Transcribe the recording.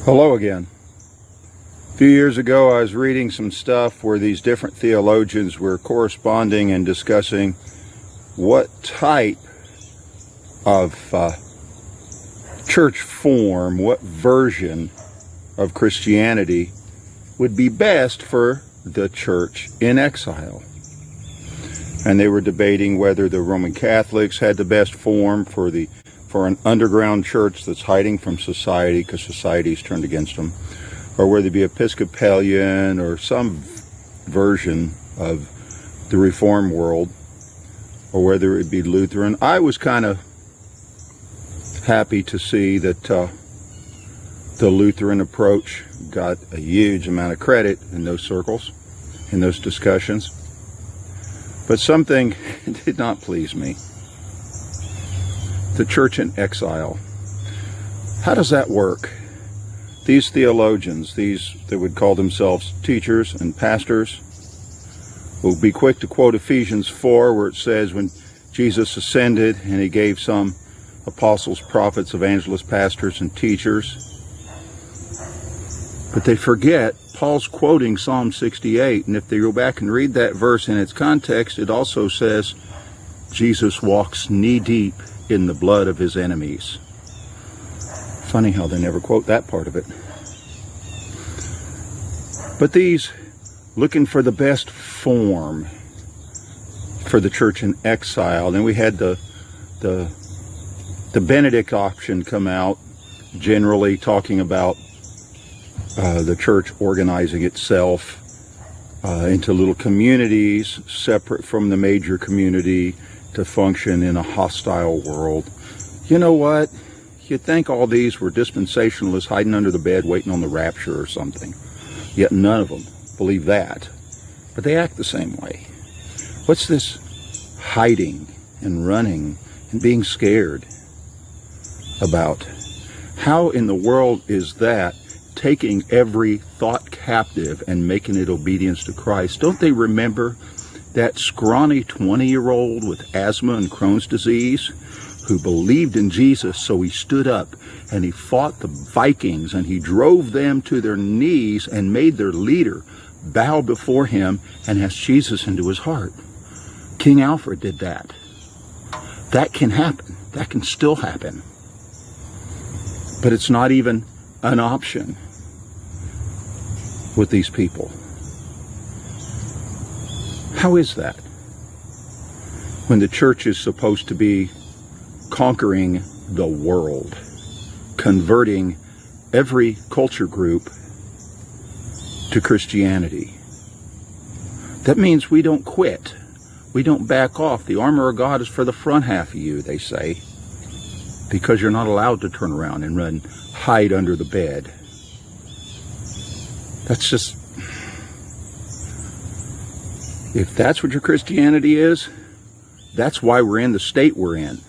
Hello again. A few years ago I was reading some stuff where these different theologians were corresponding and discussing what type of church form, what version of Christianity would be best for the church in exile. And they were debating whether the Roman Catholics had the best form for an underground church that's hiding from society because society's turned against them, or whether it be Episcopalian or some version of the Reformed world, or whether it be Lutheran. I was kind of happy to see that the Lutheran approach got a huge amount of credit in those circles, in those discussions. But something did not please me. The church in exile. How does that work? These theologians, these that would call themselves teachers and pastors, will be quick to quote Ephesians 4, where it says when Jesus ascended and he gave some apostles, prophets, evangelists, pastors, and teachers. But they forget Paul's quoting Psalm 68, and if they go back and read that verse in its context, it also says Jesus walks knee-deep in the blood of his enemies. Funny how they never quote that part of it. But these looking for the best form for the church in exile. Then we had the Benedict option come out, generally talking about the church organizing itself into little communities separate from the major community to function in a hostile world. You know what? You'd think all these were dispensationalists hiding under the bed waiting on the rapture or something. Yet none of them believe that. But they act the same way. What's this hiding and running and being scared about? How in the world is that taking every thought captive and making it obedience to Christ? Don't they remember that scrawny 20-year-old with asthma and Crohn's disease who believed in Jesus, so he stood up and he fought the Vikings and he drove them to their knees and made their leader bow before him and asked Jesus into his heart? King Alfred did that. That can happen. That can still happen. But it's not even an option with these people. How is that? When the church is supposed to be conquering the world, converting every culture group to Christianity. That means we don't quit. We don't back off. The armor of God is for the front half of you, they say, because you're not allowed to turn around and hide under the bed. That's just, if that's what your Christianity is, that's why we're in the state we're in.